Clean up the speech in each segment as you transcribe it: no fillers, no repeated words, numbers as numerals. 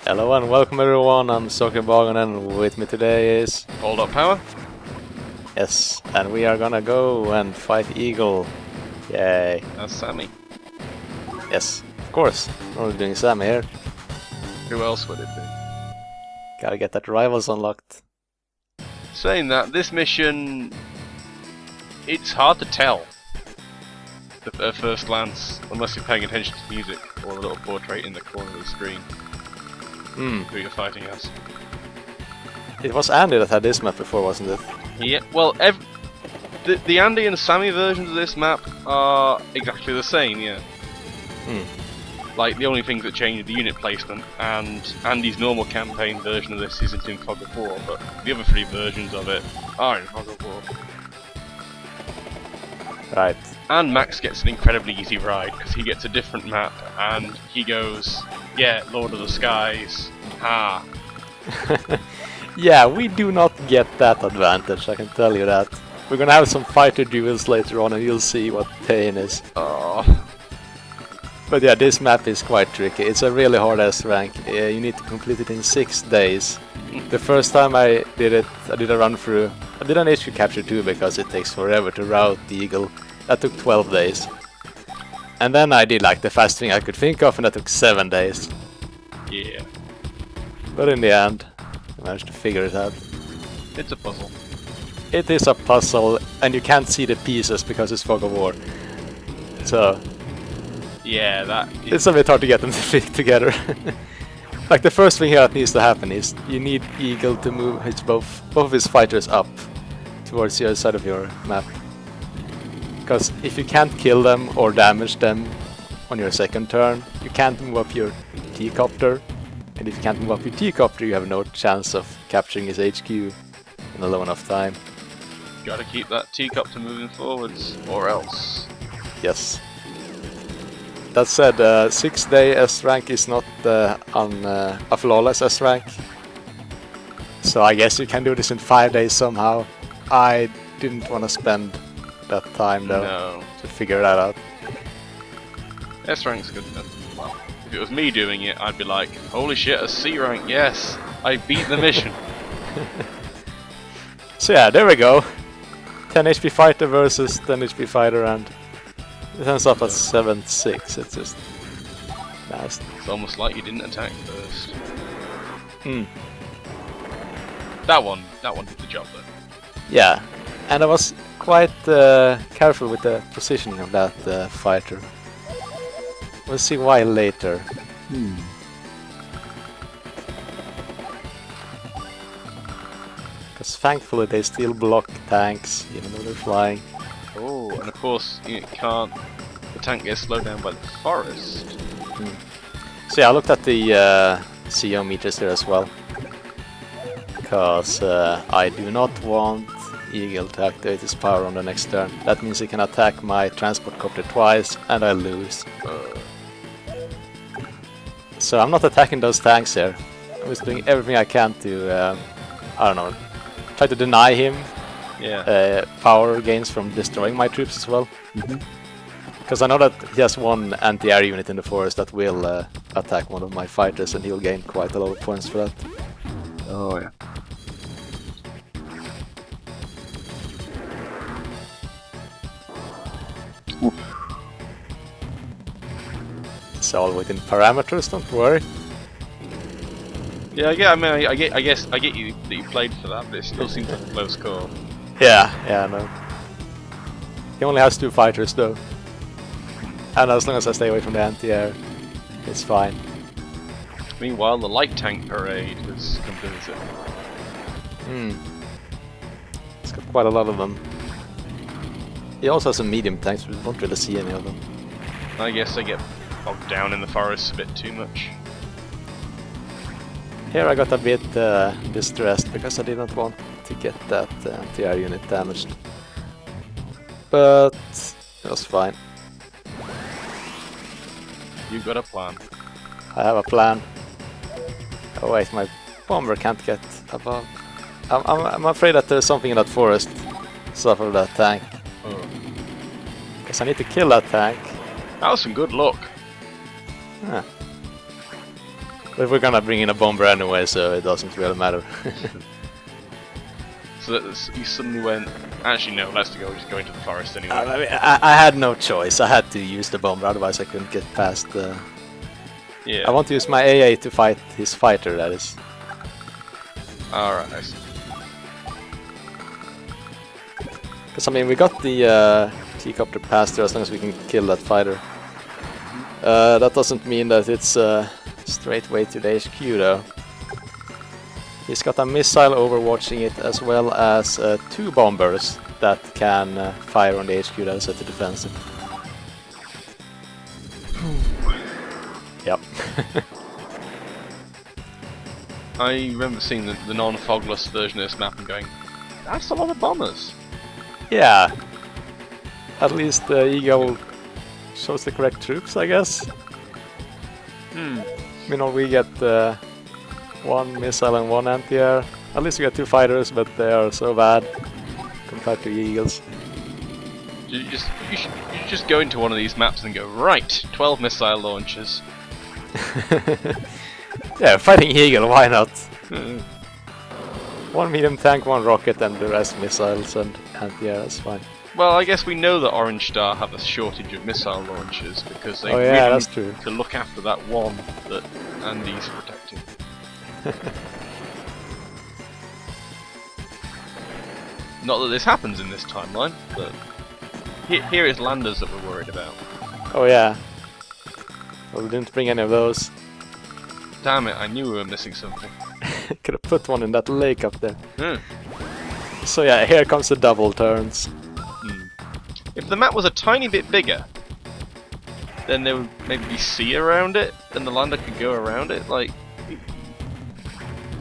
Hello and welcome everyone, I'm Sockerbagen and with me today is... Hold up power. Yes, and we are gonna go and fight Eagle. Yay. That's Sammy. Yes, of course. We're only doing Sammy here. Who else would it be? Gotta get that rivals unlocked. Saying that, this mission... It's hard to tell at first glance, unless you're paying attention to the music or the little portrait in the corner of the screen. Who you're fighting as. It was Andy that had this map before, wasn't it? Yeah, well, the Andy and Sammy versions of this map are exactly the same, yeah. Like, the only things that change are the unit placement, and Andy's normal campaign version of this isn't in Fog of War, but the other three versions of it are in Fog of War. Right. And Max gets an incredibly easy ride, because he gets a different map, and he goes, yeah, Lord of the Skies, ha. Yeah, we do not get that advantage, I can tell you that. We're gonna have some fighter duels later on and you'll see what pain is. Oh. But yeah, this map is quite tricky. It's a really hard S rank. You need to complete it in 6 days. The first time I did it, I did a run through. I did an HQ capture too because it takes forever to route the Eagle. That took 12 days. And then I did like the fast thing I could think of and that took 7 days. Yeah. But in the end, I managed to figure it out. It's a puzzle. It is a puzzle and you can't see the pieces because it's Fog of War. So... yeah, that... it's a bit hard to get them to fit together. Like the first thing here that needs to happen is you need Eagle to move his both of his fighters up towards the other side of your map. Because if you can't kill them or damage them on your second turn, you can't move up your T-copter. And if you can't move up your T-copter, you have no chance of capturing his HQ in a low enough time. Gotta keep that teacup to moving forwards, or else. Yes. That said, 6-day S rank is not a flawless S rank. So I guess you can do this in 5 days somehow. I didn't want to spend that time though to figure that out. S rank's good enough. Well, if it was me doing it, I'd be like, holy shit, a C rank, yes! I beat the mission! So yeah, there we go. 10 HP fighter versus 10 HP fighter and it ends up at 7-6, it's just nasty. It's almost like you didn't attack first. That one did the job though. Yeah, and I was quite careful with the positioning of that fighter. We'll see why later. Because thankfully they still block tanks, even though they're flying. Oh, and of course, the tank gets slowed down by the forest. So yeah, I looked at the CO meters there as well. Because I do not want Eagle to activate his power on the next turn. That means he can attack my transport copter twice and I lose. So I'm not attacking those tanks here. I'm just doing everything I can to, I don't know, try to deny him power gains from destroying my troops as well. Because I know that he has one anti-air unit in the forest that will attack one of my fighters and he'll gain quite a lot of points for that. Oh yeah. It's all within parameters, don't worry. Yeah, I guess I get you that you played for that, but it still seems like a close call. Yeah, I know. He only has 2 fighters though. And as long as I stay away from the anti-air, it's fine. Meanwhile, the light tank parade has come to visit. It's got quite a lot of them. He also has some medium tanks, but we don't really see any of them. I guess they get bogged down in the forest a bit too much. Here I got a bit distressed because I didn't want to get that anti-air unit damaged. But it was fine. You got a plan. I have a plan. Oh wait, my bomber can't get above. I'm afraid that there's something in that forest south of that tank. Because I need to kill that tank. That was some good luck. Huh. But we're gonna bring in a bomber anyway, so it doesn't really matter. So you suddenly went, actually no, let's go, just go into the forest anyway. I mean, I had no choice. I had to use the bomber, otherwise I couldn't get past the... Yeah. I want to use my AA to fight his fighter, that is. Alright, I see. Because I mean, we got the T-copter past there as long as we can kill that fighter. That doesn't mean that it's a straight way to the HQ though. He's got a missile overwatching it as well as 2 bombers that can fire on the HQ that is at the defensive. Yep. I remember seeing the non-fogless version of this map and going, that's a lot of bombers. Yeah. At least the Eagle shows the correct troops, I guess. You know, we get 1 missile and 1 anti-air. At least we got 2 fighters, but they are so bad compared to Eagles. You should just go into one of these maps and go, right, 12 missile launchers. Yeah, fighting Eagle, why not? 1 medium tank, 1 rocket, and the rest missiles and anti-air, that's fine. Well, I guess we know that Orange Star have a shortage of missile launchers because they really that's need true. to look after that one that Andy's protecting. Not that this happens in this timeline, but here is landers that we're worried about. Oh yeah. Well, we didn't bring any of those. Damn it, I knew we were missing something. Could have put one in that lake up there. So yeah, here comes the double turns. If the map was a tiny bit bigger, then there would maybe be sea around it, and the lander could go around it. Like,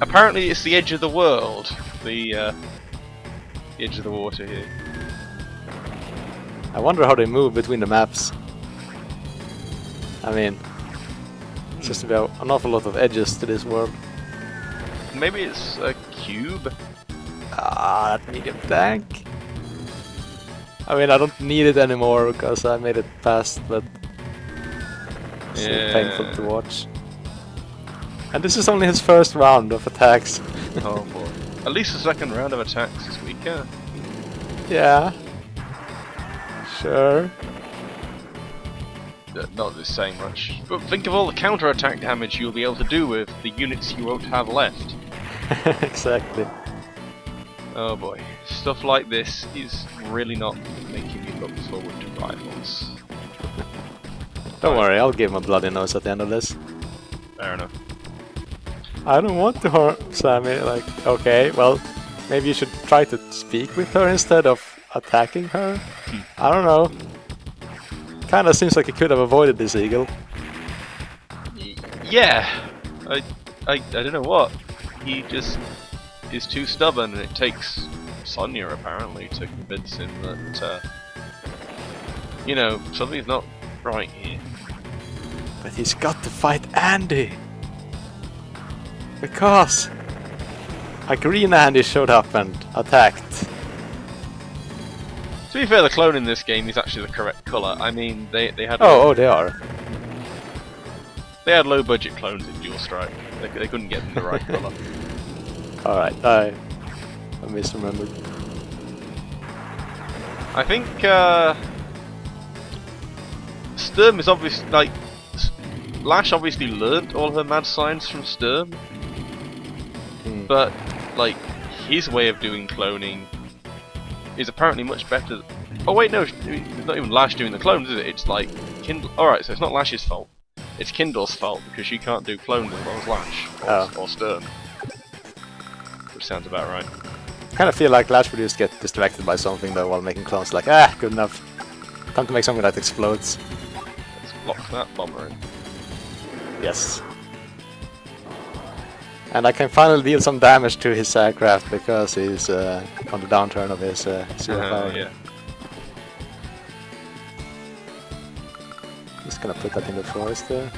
apparently it's the edge of the world, the edge of the water here. I wonder how they move between the maps. I mean, it's just about an awful lot of edges to this world. Maybe it's a cube? Ah, that medium tank. I mean, I don't need it anymore because I made it past, but it's so painful to watch. And this is only his first round of attacks. Oh boy. At least the second round of attacks is weaker. Yeah. Sure. Not this saying much. But think of all the counter-attack damage you'll be able to do with the units you won't have left. Exactly. Oh boy. Stuff like this is really not making me look forward to rivals. Don't worry, I'll give him a bloody nose at the end of this. Fair enough. I don't want to hurt Sammy, like, okay, well, maybe you should try to speak with her instead of attacking her? I don't know. Kinda seems like he could have avoided this eagle. Yeah! I don't know what. He just is too stubborn, and it takes Sonya apparently to convince him that, you know, something's not right here. But he's got to fight Andy! Because a green Andy showed up and attacked. To be fair, the clone in this game is actually the correct colour. I mean, they had Oh, they are. they had low budget clones in Dual Strike. They couldn't get them the right colour. Alright, I misremembered. I think Sturm is obviously like Lash obviously learnt all her mad science from Sturm, but like his way of doing cloning is apparently much better. Oh wait, no, it's not even Lash doing the clones, is it? It's like Kindle. Alright, so it's not Lash's fault. It's Kindle's fault because she can't do clones as well as Lash or Sturm. Which sounds about right. I kind of feel like Lash would just get distracted by something though while making clones, like, ah, good enough. Time to make something that explodes. Let's lock that bomber in. Yes. And I can finally deal some damage to his aircraft because he's on the downturn of his zero power. Yeah. Just gonna put that in the forest there.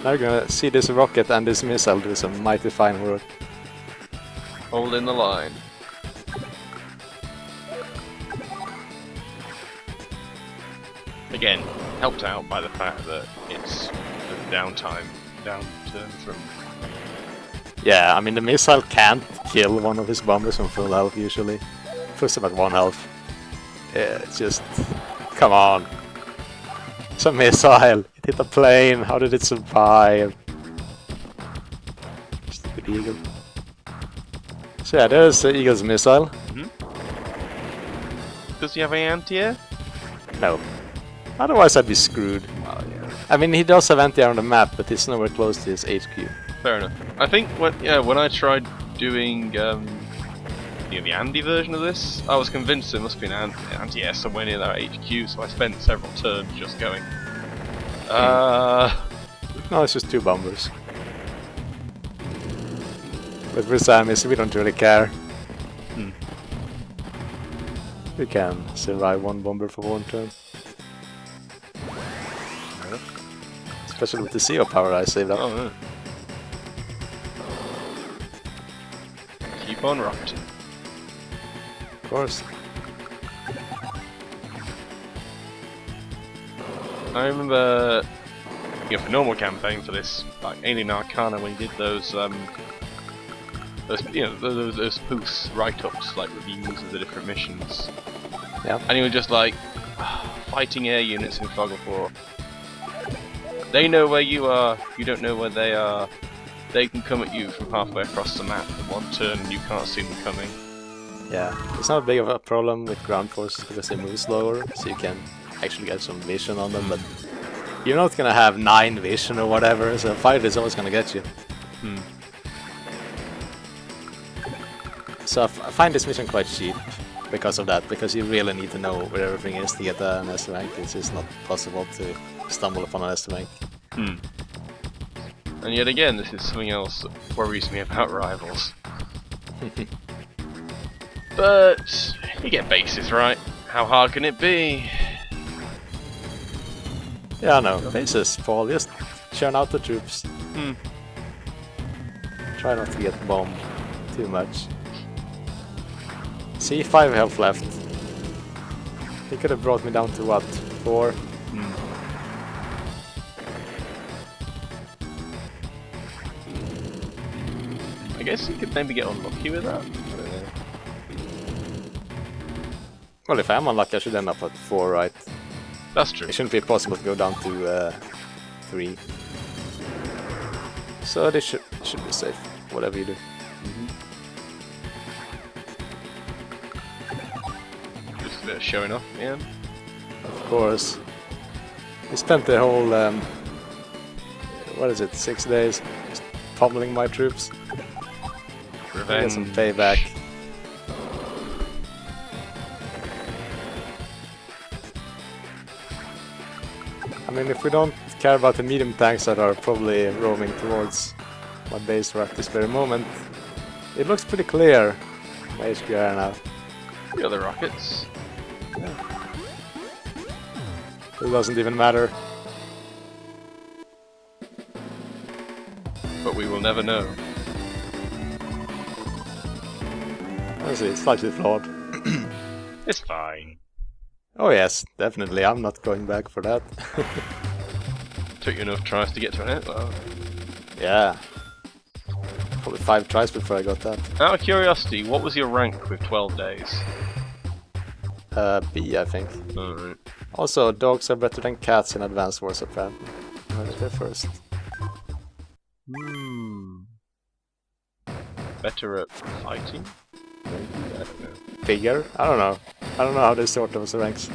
Now you're gonna see this rocket and this missile do some mighty fine work. Hold in the line. Again, helped out by the fact that it's downtime, downturn from. Yeah, I mean the missile can't kill one of his bombers from full health usually. Puts him at 1 health. Yeah, it's just... Come on. It's a missile. It hit a plane. How did it survive? Stupid eagle. So yeah, there's the eagle's missile. Does he have any anti-air? No. Otherwise I'd be screwed. Oh yeah. I mean he does have anti-air on the map, but he's nowhere close to his HQ. Fair enough. I think when I tried doing the Andy version of this, I was convinced there must be an anti-air somewhere near their HQ, so I spent several turns just going. No, it's just 2 bombers. But for Samis, we don't really care. We can survive 1 bomber for 1 turn. Especially with the CO power I saved up. Oh, yeah. Keep on rocketing. Of course. I remember, for normal campaign for this, like Alien Arcana, when he did those posts, write-ups, like reviews of the different missions. Yeah. And he was just like, fighting air units in Fog of War. They know where you are, you don't know where they are. They can come at you from halfway across the map in 1 turn and you can't see them coming. Yeah, it's not big of a problem with ground forces because they move slower, so you can actually get some vision on them, but you're not gonna have 9 vision or whatever, so a fighter is always gonna get you. So I find this mission quite cheap because of that, because you really need to know where everything is to get an S rank. It's just not possible to stumble upon an S rank. And yet again, this is something else that worries me about Rivals. But you get bases, right? How hard can it be? Yeah, no, bases fall, just churn out the troops. Try not to get bombed too much. See, 5 health left. He could have brought me down to what? 4? I guess you could maybe get unlucky with that. Well, if I'm unlucky, I should end up at 4, right? That's true. It shouldn't be possible to go down to 3. So they should be safe, whatever you do. Just a bit of showing off, man. Of course. We spent the whole, what is it, 6 days just pummeling my troops. Revenge. Get some payback. I mean, if we don't care about the medium tanks that are probably roaming towards my base right this very moment, it looks pretty clear, my HQR now. The other rockets. It doesn't even matter. But we will never know. Honestly, it's slightly flawed. It's fine. Oh yes, definitely, I'm not going back for that. Took you enough tries to get to it. Well. Yeah. Probably 5 tries before I got that. Out of curiosity, what was your rank with 12 days? B, I think. Alright. Also, dogs are better than cats in Advanced Wars, apparently. I heard it there first. Better at fighting? Maybe? I don't know. Bigger? I don't know. I don't know how they sort those ranks.